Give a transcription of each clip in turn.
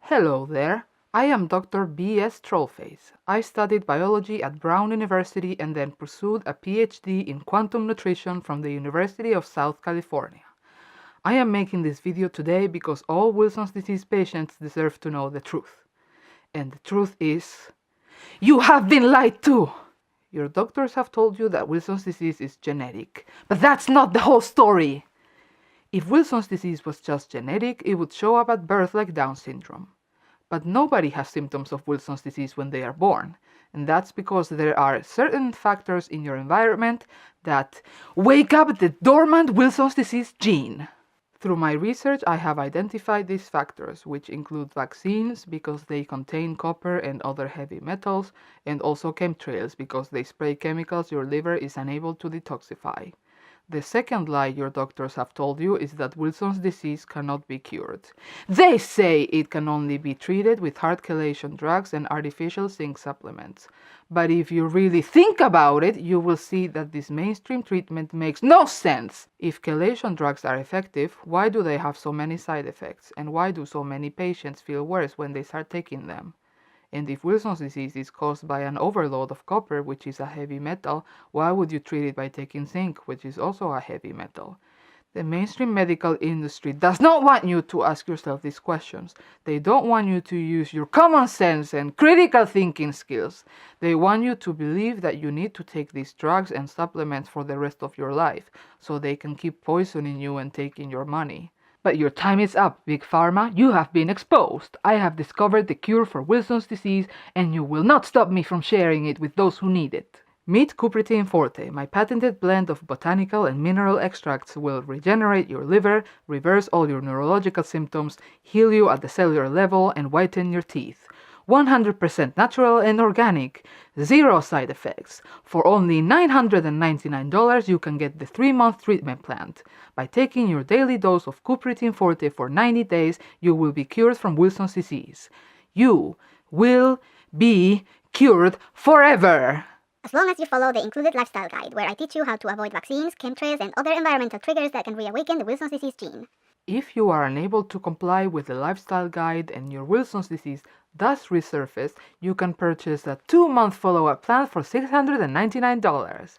Hello there, I am Dr. B.S. Trollface. I studied biology at Brown University and then pursued a PhD in quantum nutrition from the University of South California. I am making this video today because all Wilson's disease patients deserve to know the truth. And the truth is, you have been lied to! Your doctors have told you that Wilson's disease is genetic, but that's not the whole story! If Wilson's disease was just genetic, it would show up at birth like Down syndrome. But nobody has symptoms of Wilson's disease when they are born, and that's because there are certain factors in your environment that wake up the dormant Wilson's disease gene. Through my research, I have identified these factors, which include vaccines because they contain copper and other heavy metals, and also chemtrails because they spray chemicals your liver is unable to detoxify. The second lie your doctors have told you is that Wilson's disease cannot be cured. They say it can only be treated with heart chelation drugs and artificial zinc supplements. But if you really think about it, you will see that this mainstream treatment makes no sense. If chelation drugs are effective, why do they have so many side effects? And why do so many patients feel worse when they start taking them? And if Wilson's disease is caused by an overload of copper, which is a heavy metal, why would you treat it by taking zinc, which is also a heavy metal? The mainstream medical industry does not want you to ask yourself these questions. They don't want you to use your common sense and critical thinking skills. They want you to believe that you need to take these drugs and supplements for the rest of your life, so they can keep poisoning you and taking your money. But your time is up, Big Pharma. You have been exposed. I have discovered the cure for Wilson's disease, and you will not stop me from sharing it with those who need it. Meet Cupritin Forte. My patented blend of botanical and mineral extracts will regenerate your liver, reverse all your neurological symptoms, heal you at the cellular level, and whiten your teeth. 100% natural and organic, zero side effects. For only $999, you can get the 3-month treatment plan. By taking your daily dose of Cupritin Forte for 90 days, you will be cured from Wilson's disease. You will be cured forever! As long as you follow the included lifestyle guide, where I teach you how to avoid vaccines, chemtrails, and other environmental triggers that can reawaken the Wilson's disease gene. If you are unable to comply with the lifestyle guide and your Wilson's disease does resurface, you can purchase a 2-month follow-up plan for $699.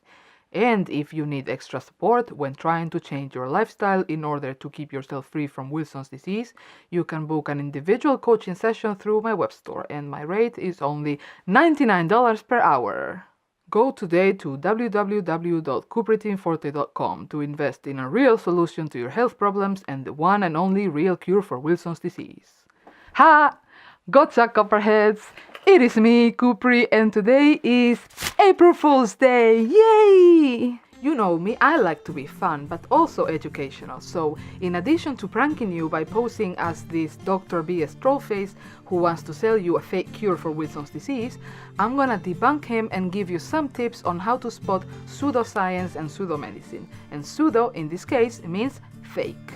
And if you need extra support when trying to change your lifestyle in order to keep yourself free from Wilson's disease, you can book an individual coaching session through my web store, and my rate is only $99 per hour. Go today to www.cupritinforte.com to invest in a real solution to your health problems and the one and only real cure for Wilson's disease. Ha! Gotcha, Copperheads! It is me, Cupri, and today is April Fool's Day! Yay! You know me, I like to be fun, but also educational, so in addition to pranking you by posing as this Dr. B.S. Trollface who wants to sell you a fake cure for Wilson's disease, I'm gonna debunk him and give you some tips on how to spot pseudoscience and pseudomedicine. And pseudo, in this case, means fake.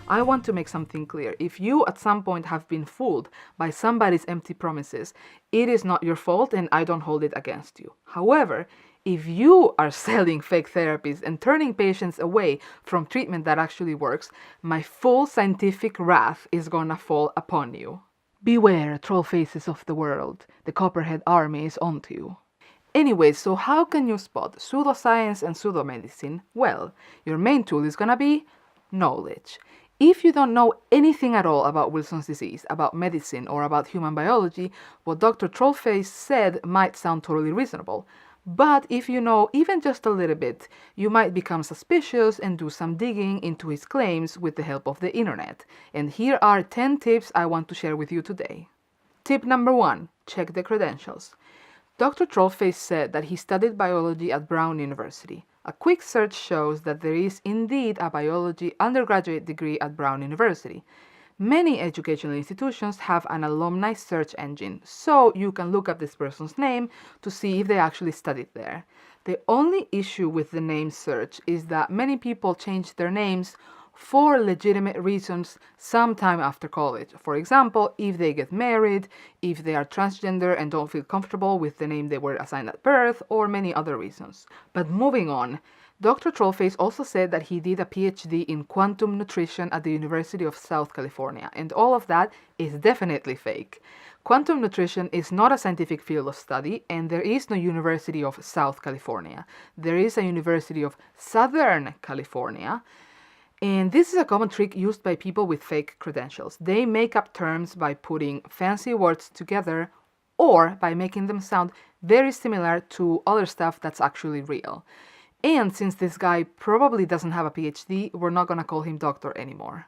I want to make something clear. If you at some point have been fooled by somebody's empty promises, it is not your fault and I don't hold it against you. However, if you are selling fake therapies and turning patients away from treatment that actually works, my full scientific wrath is gonna fall upon you. Beware, troll faces of the world. The Copperhead army is onto you. Anyway, so how can you spot pseudoscience and pseudomedicine? Well, your main tool is gonna be knowledge. If you don't know anything at all about Wilson's disease, about medicine, or about human biology, what Dr. Trollface said might sound totally reasonable. But if you know even just a little bit, you might become suspicious and do some digging into his claims with the help of the internet. And here are 10 tips I want to share with you today. Tip number 1. Check the credentials. Dr. Trollface said that he studied biology at Brown University. A quick search shows that there is indeed a biology undergraduate degree at Brown University. Many educational institutions have an alumni search engine, so you can look up this person's name to see if they actually studied there. The only issue with the name search is that many people change their names for legitimate reasons sometime after college. For example, if they get married, if they are transgender and don't feel comfortable with the name they were assigned at birth, or many other reasons. But moving on, Dr. Trollface also said that he did a PhD in quantum nutrition at the University of South California, and all of that is definitely fake. Quantum nutrition is not a scientific field of study, and there is no University of South California. There is a University of Southern California, and this is a common trick used by people with fake credentials. They make up terms by putting fancy words together or by making them sound very similar to other stuff that's actually real. And since this guy probably doesn't have a PhD, we're not gonna call him doctor anymore.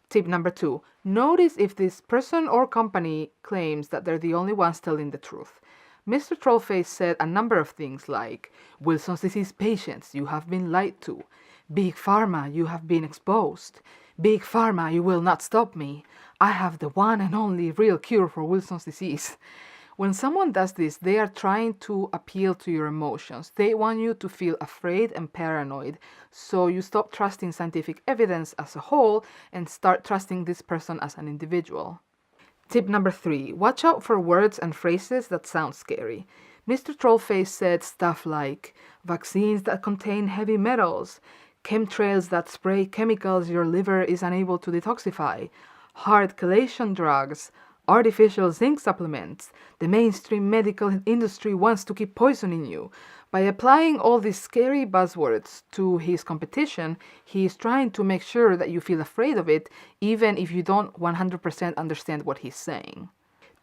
Tip number 2. Notice if this person or company claims that they're the only ones telling the truth. Mr. Trollface said a number of things like, Wilson's disease patients, you have been lied to. Big Pharma, you have been exposed. Big Pharma, you will not stop me. I have the one and only real cure for Wilson's disease. When someone does this, they are trying to appeal to your emotions. They want you to feel afraid and paranoid, so you stop trusting scientific evidence as a whole and start trusting this person as an individual. Tip number 3. Watch out for words and phrases that sound scary. Mr. Trollface said stuff like, vaccines that contain heavy metals, chemtrails that spray chemicals your liver is unable to detoxify, hard chelation drugs, artificial zinc supplements. The mainstream medical industry wants to keep poisoning you. By applying all these scary buzzwords to his competition, he is trying to make sure that you feel afraid of it, even if you don't 100% understand what he's saying.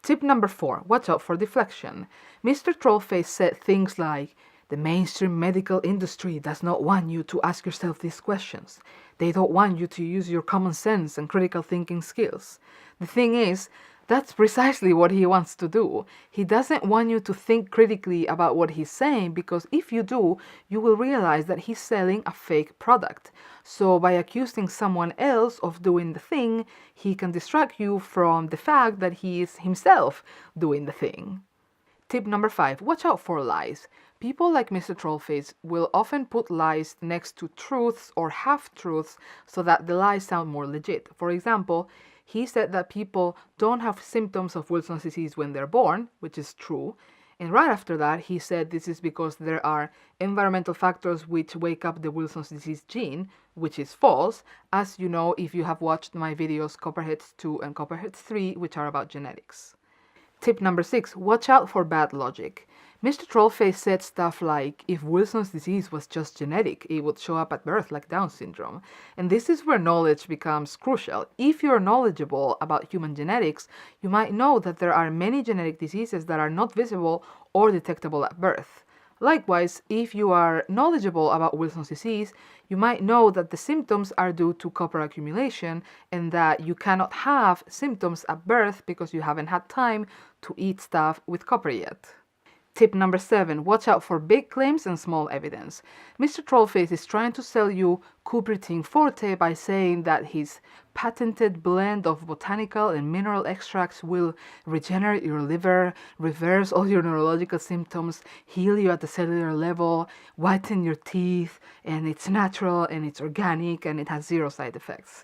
Tip number 4. Watch out for deflection. Mr. Trollface said things like, the mainstream medical industry does not want you to ask yourself these questions. They don't want you to use your common sense and critical thinking skills. The thing is, that's precisely what he wants to do. He doesn't want you to think critically about what he's saying, because if you do, you will realize that he's selling a fake product. So by accusing someone else of doing the thing, he can distract you from the fact that he is himself doing the thing. Tip number 5. Watch out for lies. People like Mr. Trollface will often put lies next to truths or half-truths so that the lies sound more legit. For example, he said that people don't have symptoms of Wilson's disease when they're born, which is true. And right after that, he said this is because there are environmental factors which wake up the Wilson's disease gene, which is false, as you know if you have watched my videos Copperheads 2 and Copperheads 3, which are about genetics. Tip number 6. Watch out for bad logic. Mr. Trollface said stuff like, if Wilson's disease was just genetic, it would show up at birth like Down syndrome. And this is where knowledge becomes crucial. If you're knowledgeable about human genetics, you might know that there are many genetic diseases that are not visible or detectable at birth. Likewise, if you are knowledgeable about Wilson's disease, you might know that the symptoms are due to copper accumulation and that you cannot have symptoms at birth because you haven't had time to eat stuff with copper yet. Tip number 7. Watch out for big claims and small evidence. Mr. Trollface is trying to sell you Cupritin Forte by saying that his patented blend of botanical and mineral extracts will regenerate your liver, reverse all your neurological symptoms, heal you at the cellular level, whiten your teeth, and it's natural and it's organic and it has 0 side effects.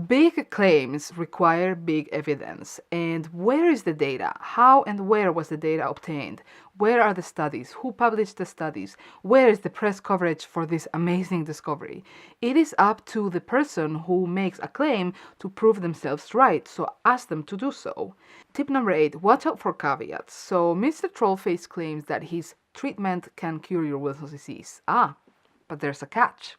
Big claims require big evidence. And where is the data? How and where was the data obtained? Where are the studies? Who published the studies? Where is the press coverage for this amazing discovery? It is up to the person who makes a claim to prove themselves right, so ask them to do so. Tip number 8. Watch out for caveats. So Mr. Trollface claims that his treatment can cure your Wilson's disease. But there's a catch.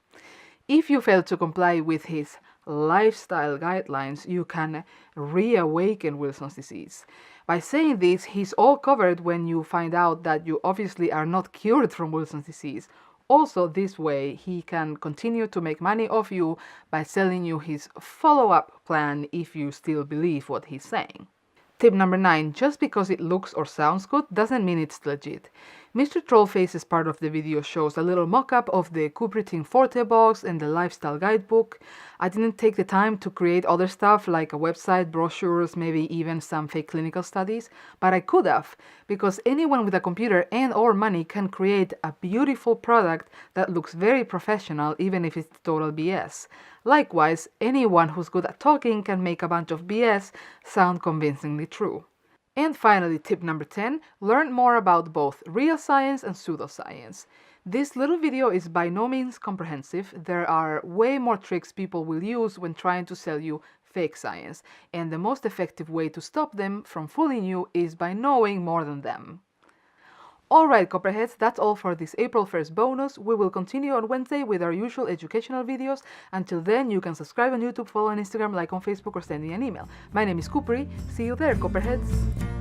If you fail to comply with his lifestyle guidelines, you can reawaken Wilson's disease. By saying this, he's all covered when you find out that you obviously are not cured from Wilson's disease. Also, this way, he can continue to make money off you by selling you his follow-up plan if you still believe what he's saying. Tip number 9. Just because it looks or sounds good doesn't mean it's legit. Mr. Trollface's part of the video shows a little mock-up of the Cupritin Forte box and the lifestyle guidebook. I didn't take the time to create other stuff like a website, brochures, maybe even some fake clinical studies, but I could have, because anyone with a computer and or money can create a beautiful product that looks very professional even if it's total BS. Likewise, anyone who's good at talking can make a bunch of BS sound convincingly true. And finally, tip number 10, learn more about both real science and pseudoscience. This little video is by no means comprehensive. There are way more tricks people will use when trying to sell you fake science, and the most effective way to stop them from fooling you is by knowing more than them. Alright, Copperheads, that's all for this April 1st bonus. We will continue on Wednesday with our usual educational videos. Until then, you can subscribe on YouTube, follow on Instagram, like on Facebook, or send me an email. My name is Coopery. See you there, Copperheads!